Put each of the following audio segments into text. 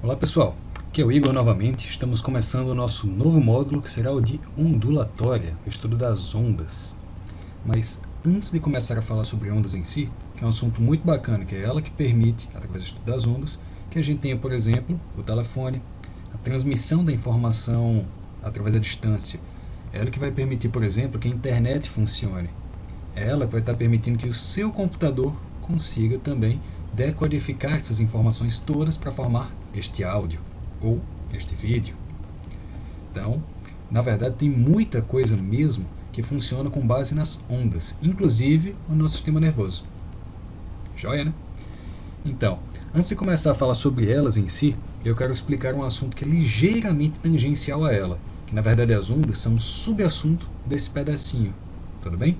Olá pessoal, aqui é o Igor novamente. Estamos começando o nosso novo módulo que será o de ondulatória, o estudo das ondas. Mas antes de começar a falar sobre ondas em si, que é um assunto muito bacana, que é ela que permite, através do estudo das ondas, que a gente tenha, por exemplo, o telefone, a transmissão da informação através da distância. É ela que vai permitir, por exemplo, que a internet funcione. É ela que vai estar permitindo que o seu computador consiga também decodificar essas informações todas para formar este áudio ou este vídeo. Então, na verdade, tem muita coisa mesmo que funciona com base nas ondas, inclusive o nosso sistema nervoso. Joia, né? Então, antes de começar a falar sobre elas em si, eu quero explicar um assunto que é ligeiramente tangencial a ela, que na verdade as ondas são um subassunto desse pedacinho, tudo bem?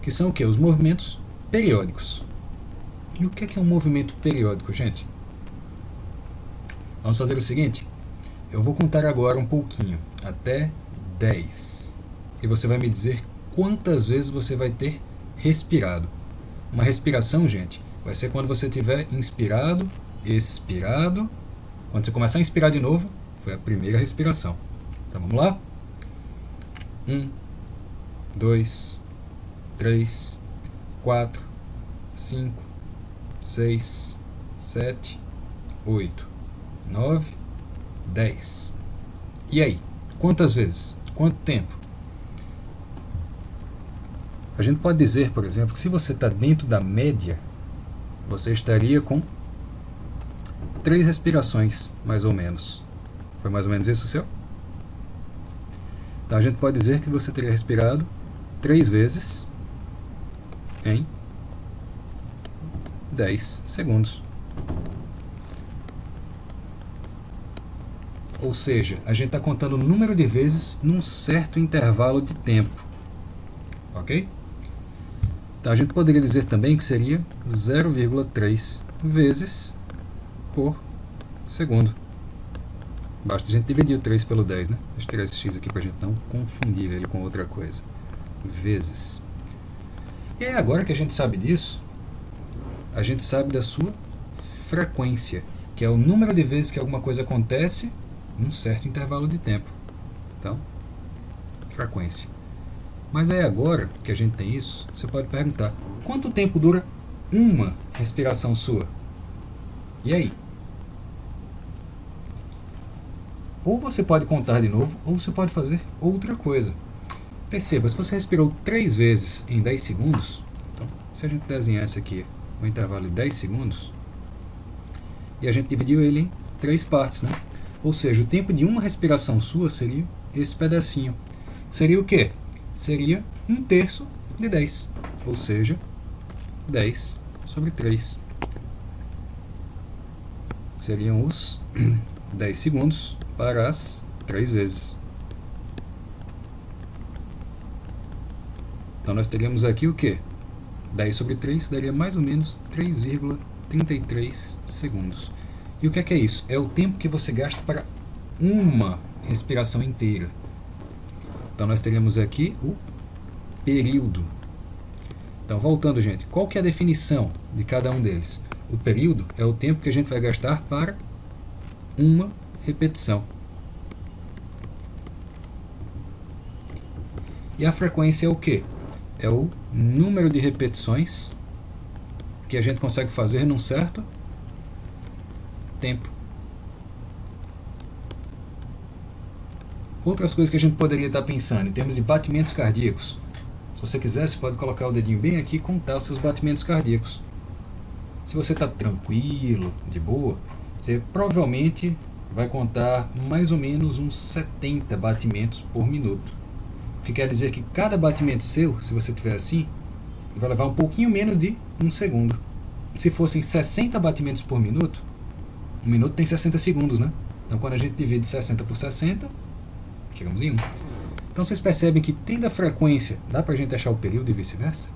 Que são o quê? Os movimentos periódicos. E o que é um movimento periódico, gente? Vamos fazer o seguinte, eu vou contar agora um pouquinho, até 10. E você vai me dizer quantas vezes você vai ter respirado. Uma respiração, gente, vai ser quando você estiver inspirado, expirado. Quando você começar a inspirar de novo, foi a primeira respiração. Então vamos lá? 1, 2, 3, 4, 5, 6, 7, 8, 9, 10. E aí? Quantas vezes? Quanto tempo? A gente pode dizer, por exemplo, que se você está dentro da média, você estaria com 3 respirações, mais ou menos. Foi mais ou menos isso o seu? Então a gente pode dizer que você teria respirado 3 vezes em 10 segundos. Ou seja, a gente está contando o número de vezes num certo intervalo de tempo. Ok? Então a gente poderia dizer também que seria 0,3 vezes por segundo. Basta a gente dividir o 3 pelo 10, né? Deixa eu tirar esse x aqui para a gente não confundir ele com outra coisa. Vezes. E aí, agora que a gente sabe disso, a gente sabe da sua frequência, que é o número de vezes que alguma coisa acontece num certo intervalo de tempo. Então, frequência. Mas aí agora que a gente tem isso, você pode perguntar, quanto tempo dura uma respiração sua? E aí? Ou você pode contar de novo, ou você pode fazer outra coisa. Perceba, se você respirou 3 vezes em 10 segundos, então, se a gente desenhasse aqui um intervalo de 10 segundos, e a gente dividiu ele em 3 partes, né? Ou seja, o tempo de uma respiração sua seria esse pedacinho. Seria o quê? Seria 1/3 de 10, ou seja, 10 sobre 3. Seriam os 10 segundos para as 3 vezes. Então nós teríamos aqui o quê? 10 sobre 3 daria mais ou menos 3,33 segundos. E o que é isso? É o tempo que você gasta para uma respiração inteira. Então nós teríamos aqui o período. Então voltando, gente, qual que é a definição de cada um deles? O período é o tempo que a gente vai gastar para uma repetição. E a frequência é o quê? É o número de repetições que a gente consegue fazer num certo tempo. Outras coisas que a gente poderia estar pensando em termos de batimentos cardíacos. Se você quiser, você pode colocar o dedinho bem aqui e contar os seus batimentos cardíacos. Se você está tranquilo, de boa, você provavelmente vai contar mais ou menos uns 70 batimentos por minuto. O que quer dizer que cada batimento seu, se você estiver assim, vai levar um pouquinho menos de 1 segundo. Se fossem 60 batimentos por minuto, 1 minuto tem 60 segundos, né? Então quando a gente divide 60 por 60, chegamos em 1. Então vocês percebem que tendo a frequência, dá pra gente achar o período e vice-versa?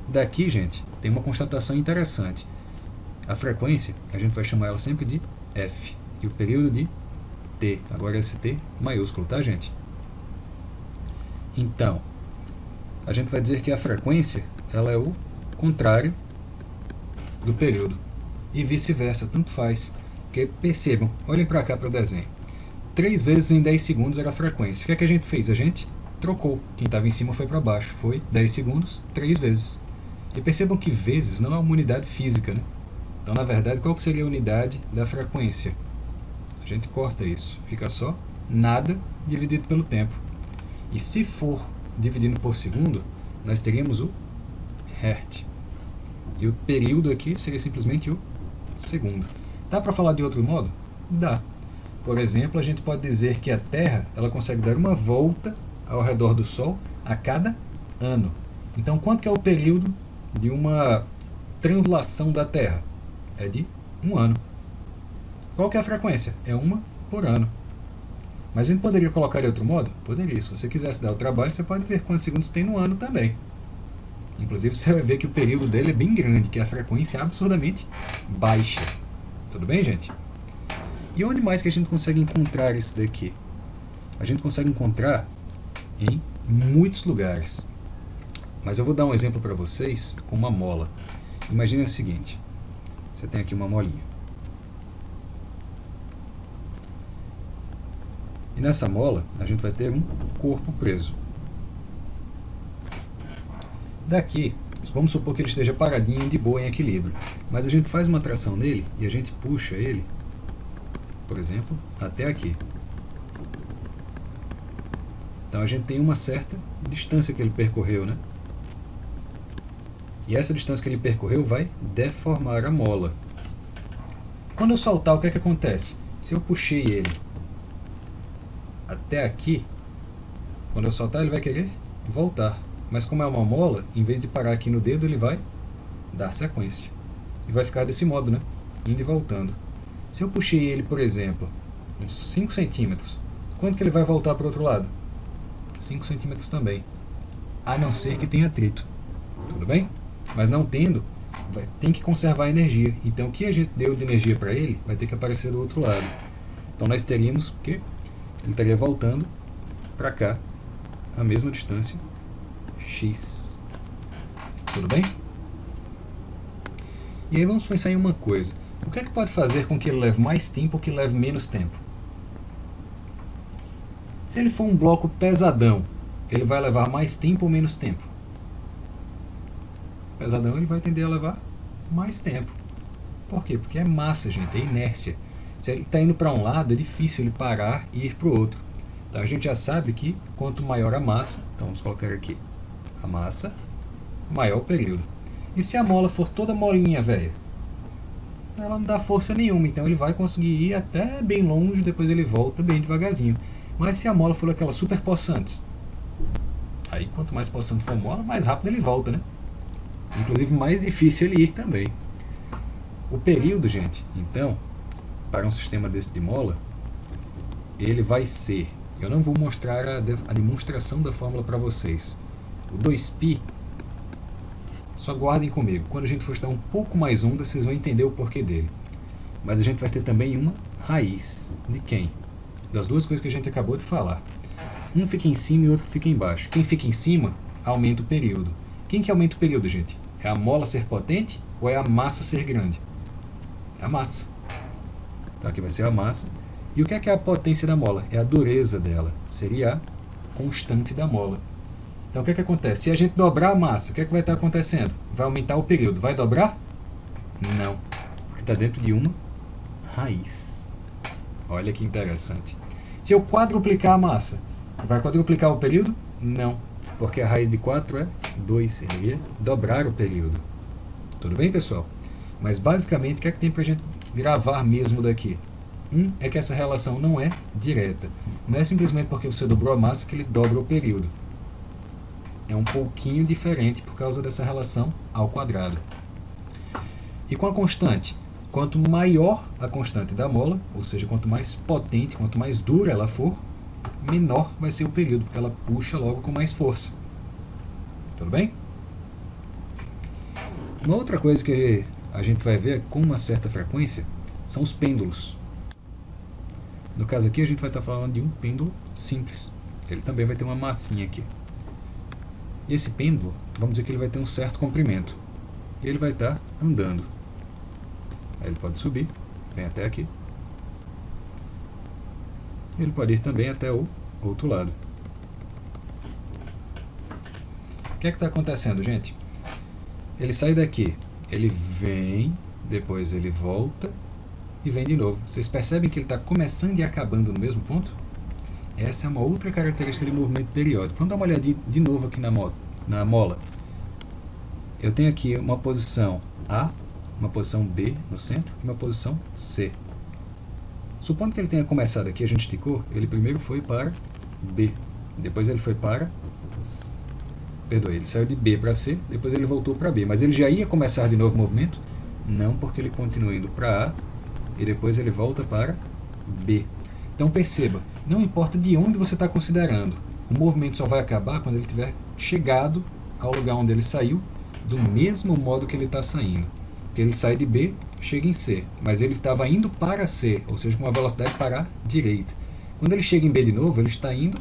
Daqui, gente, tem uma constatação interessante. A frequência, a gente vai chamar ela sempre de F. E o período de T. Agora esse T maiúsculo, tá, gente? Então, a gente vai dizer que a frequência, ela é o contrário do período. E vice-versa, tanto faz. Porque percebam, olhem para cá para o desenho. 3 vezes em 10 segundos era a frequência. O que é que a gente fez? A gente trocou. Quem estava em cima foi para baixo. Foi 10 segundos, 3 vezes. E percebam que vezes não é uma unidade física, né? Então, na verdade, qual que seria a unidade da frequência? A gente corta isso. Fica só nada dividido pelo tempo. E se for dividindo por segundo, nós teríamos o hertz. E o período aqui seria simplesmente o segundo. Dá para falar de outro modo? Dá. Por exemplo, a gente pode dizer que a Terra ela consegue dar uma volta ao redor do Sol a cada ano. Então, quanto que é o período de uma translação da Terra? É de 1 ano. Qual que é a frequência? É 1 por ano. Mas a gente poderia colocar de outro modo? Poderia. Se você quisesse dar o trabalho, você pode ver quantos segundos tem no ano também. Inclusive, você vai ver que o período dele é bem grande, que a frequência é absurdamente baixa. Tudo bem, gente? E onde mais que a gente consegue encontrar isso daqui? A gente consegue encontrar em muitos lugares. Mas eu vou dar um exemplo para vocês com uma mola. Imaginem o seguinte. Você tem aqui uma molinha. E nessa mola, a gente vai ter um corpo preso. Daqui, vamos supor que ele esteja paradinho, de boa, em equilíbrio. Mas a gente faz uma tração nele e a gente puxa ele, por exemplo, até aqui. Então a gente tem uma certa distância que ele percorreu, né? E essa distância que ele percorreu vai deformar a mola. Quando eu soltar, o que é que acontece? Se eu puxei ele até aqui, quando eu soltar ele vai querer voltar. Mas como é uma mola, em vez de parar aqui no dedo, ele vai dar sequência. E vai ficar desse modo, né? Indo e voltando. Se eu puxei ele, por exemplo, uns 5 centímetros, quanto que ele vai voltar para o outro lado? 5 centímetros também. A não ser que tenha atrito. Tudo bem? Mas não tendo, tem que conservar a energia. Então o que a gente deu de energia para ele, vai ter que aparecer do outro lado. Então nós teríamos que ele estaria voltando para cá a mesma distância x. Tudo bem? E aí vamos pensar em uma coisa. O que é que pode fazer com que ele leve mais tempo ou que leve menos tempo? Se ele for um bloco pesadão, ele vai levar mais tempo ou menos tempo? Pesadão ele vai tender a levar mais tempo. Por quê? Porque é massa, gente, é inércia. Se ele está indo para um lado, é difícil ele parar e ir para o outro. Então a gente já sabe que quanto maior a massa, então vamos colocar aqui a massa, maior o período. E se a mola for toda molinha, velho? Ela não dá força nenhuma, então ele vai conseguir ir até bem longe, depois ele volta bem devagarzinho. Mas se a mola for aquelas super possantes, aí quanto mais possante for a mola, mais rápido ele volta, né? Inclusive mais difícil ele ir também. O período, gente, então, para um sistema desse de mola, ele vai ser, eu não vou mostrar a demonstração da fórmula para vocês. O 2π, só guardem comigo, quando a gente for estudar um pouco mais onda, vocês vão entender o porquê dele. Mas a gente vai ter também uma raiz. De quem? Das duas coisas que a gente acabou de falar. Um fica em cima e o outro fica embaixo. Quem fica em cima, aumenta o período. Quem que aumenta o período, gente? É a mola ser potente ou é a massa ser grande? É a massa. Então aqui vai ser a massa. E o que é a potência da mola? É a dureza dela. Seria a constante da mola. Então o que acontece? Se a gente dobrar a massa, o que vai estar acontecendo? Vai aumentar o período. Vai dobrar? Não. Porque está dentro de uma raiz. Olha que interessante. Se eu quadruplicar a massa, vai quadruplicar o período? Não. Porque a raiz de 4 é 2. Ele ia dobrar o período. Tudo bem, pessoal? Mas basicamente, o que é que tem para a gente gravar mesmo daqui? É que essa relação não é direta. Não é simplesmente porque você dobrou a massa que ele dobra o período. É um pouquinho diferente por causa dessa relação ao quadrado. E com a constante? Quanto maior a constante da mola, ou seja, quanto mais potente, quanto mais dura ela for, menor vai ser o período, porque ela puxa logo com mais força. Tudo bem? Uma outra coisa que a gente vai ver com uma certa frequência são os pêndulos. No caso aqui a gente vai estar falando de um pêndulo simples. Ele também vai ter uma massinha aqui. E esse pêndulo, vamos dizer que ele vai ter um certo comprimento. E ele vai estar andando. Aí ele pode subir, vem até aqui, ele pode ir também até o outro lado. O que é que está acontecendo, gente? Ele sai daqui, ele vem, depois ele volta e vem de novo. Vocês percebem que ele está começando e acabando no mesmo ponto? Essa é uma outra característica de movimento periódico. Vamos dar uma olhadinha de novo aqui na mola. Eu tenho aqui uma posição A, uma posição B no centro e uma posição C. Supondo que ele tenha começado aqui, a gente esticou, ele primeiro foi para B, depois ele foi para C. Perdoe, ele saiu de B para C, depois ele voltou para B. Mas ele já ia começar de novo o movimento? Não, porque ele continua indo para A e depois ele volta para B. Então perceba, não importa de onde você está considerando, o movimento só vai acabar quando ele tiver chegado ao lugar onde ele saiu, do mesmo modo que ele está saindo. Porque ele sai de B, chega em C, mas ele estava indo para C, ou seja, com uma velocidade para a direita. Quando ele chega em B de novo, ele está indo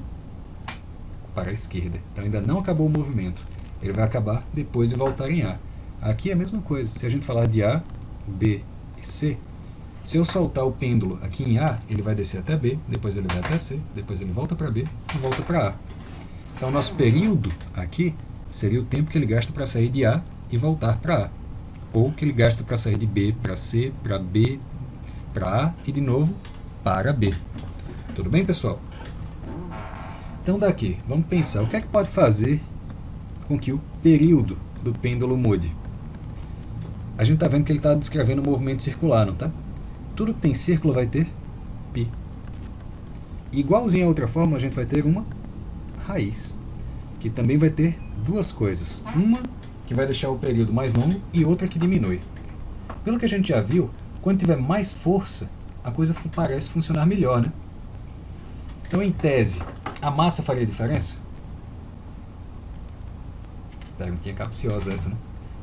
para a esquerda. Então ainda não acabou o movimento. Ele vai acabar depois de voltar em A. Aqui é a mesma coisa. Se a gente falar de A, B e C, se eu soltar o pêndulo aqui em A, ele vai descer até B, depois ele vai até C, depois ele volta para B e volta para A. Então o nosso período aqui seria o tempo que ele gasta para sair de A e voltar para A. Ou que ele gasta para sair de B para C, para B, para A e de novo para B. Tudo bem, pessoal? Então daqui, vamos pensar, o que é que pode fazer com que o período do pêndulo mude? A gente está vendo que ele está descrevendo um movimento circular, não está? Tudo que tem círculo vai ter π. Igualzinho a outra fórmula, a gente vai ter uma raiz, que também vai ter duas coisas. Uma que vai deixar o período mais longo e outra que diminui. Pelo que a gente já viu, quando tiver mais força, a coisa parece funcionar melhor, né? Então, em tese, a massa faria diferença? Perguntinha capciosa essa, né?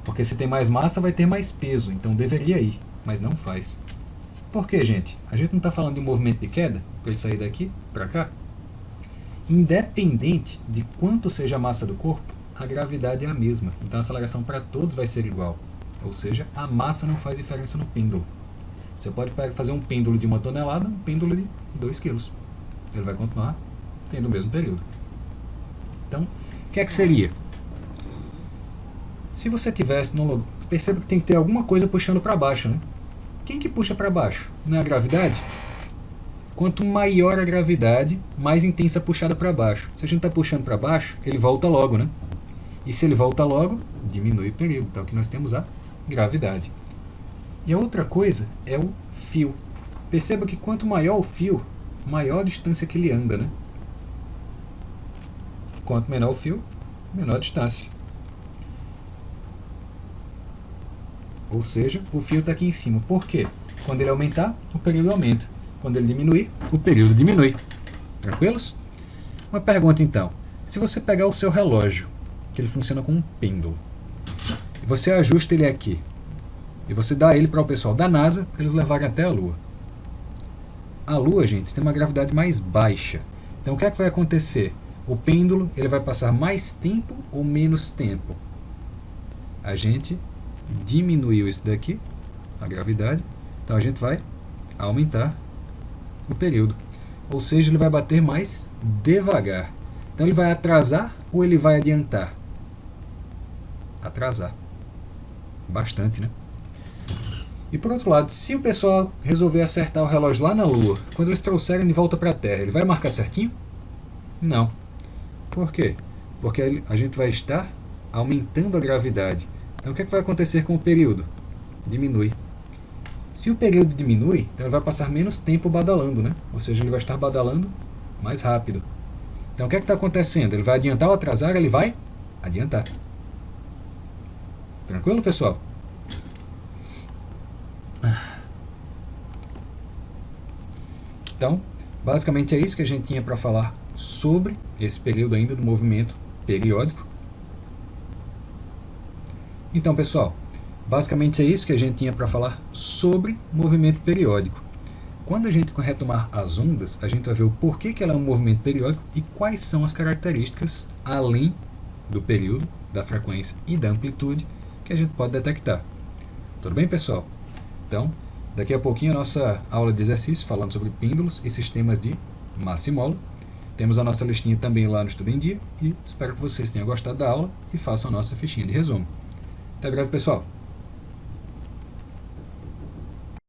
Porque se tem mais massa, vai ter mais peso, então deveria ir, mas não faz. Por quê, gente? A gente não está falando de um movimento de queda, para ele sair daqui para cá? Independente de quanto seja a massa do corpo, a gravidade é a mesma, então a aceleração para todos vai ser igual. Ou seja, a massa não faz diferença no pêndulo. Você pode fazer um pêndulo de 1 tonelada, um pêndulo de 2 quilos. Ele vai continuar tendo o mesmo período. Então, o que é que seria? Se você tivesse no lugar, perceba que tem que ter alguma coisa puxando para baixo, né? Quem que puxa para baixo? Não é a gravidade? Quanto maior a gravidade, mais intensa a puxada para baixo. Se a gente está puxando para baixo, ele volta logo, né? E se ele volta logo, diminui o período. Então aqui nós temos a gravidade. E a outra coisa é o fio. Perceba que quanto maior o fio, maior a distância que ele anda, né? Quanto menor o fio, menor a distância. Ou seja, o fio está aqui em cima. Por quê? Quando ele aumentar, o período aumenta. Quando ele diminuir, o período diminui. Tranquilos? Uma pergunta então. Se você pegar o seu relógio, que ele funciona como um pêndulo, e você ajusta ele aqui, e você dá ele para o pessoal da NASA, para eles levarem até a Lua. A Lua, gente, tem uma gravidade mais baixa. Então o que é que vai acontecer? O pêndulo ele vai passar mais tempo ou menos tempo? A gente diminuiu isso daqui, a gravidade, então a gente vai aumentar o período. Ou seja, ele vai bater mais devagar. Então ele vai atrasar ou ele vai adiantar? Atrasar. Bastante, né? E por outro lado, se o pessoal resolver acertar o relógio lá na Lua, quando eles trouxerem de volta para a Terra, ele vai marcar certinho? Não. Por quê? Porque a gente vai estar aumentando a gravidade. Então o que é que vai acontecer com o período? Diminui. Se o período diminui, então ele vai passar menos tempo badalando, né? Ou seja, ele vai estar badalando mais rápido. Então o que é que está acontecendo? Ele vai adiantar ou atrasar? Ele vai adiantar. Tranquilo, pessoal? Então, basicamente é isso que a gente tinha para falar sobre esse período ainda do movimento periódico. Então, pessoal, basicamente é isso que a gente tinha para falar sobre movimento periódico. Quando a gente retomar as ondas, a gente vai ver o porquê que ela é um movimento periódico e quais são as características, além do período, da frequência e da amplitude, que a gente pode detectar. Tudo bem, pessoal? Então, daqui a pouquinho a nossa aula de exercício falando sobre pêndulos e sistemas de massa e mola. Temos a nossa listinha também lá no Estudo em Dia e espero que vocês tenham gostado da aula e façam a nossa fichinha de resumo. Até breve, pessoal!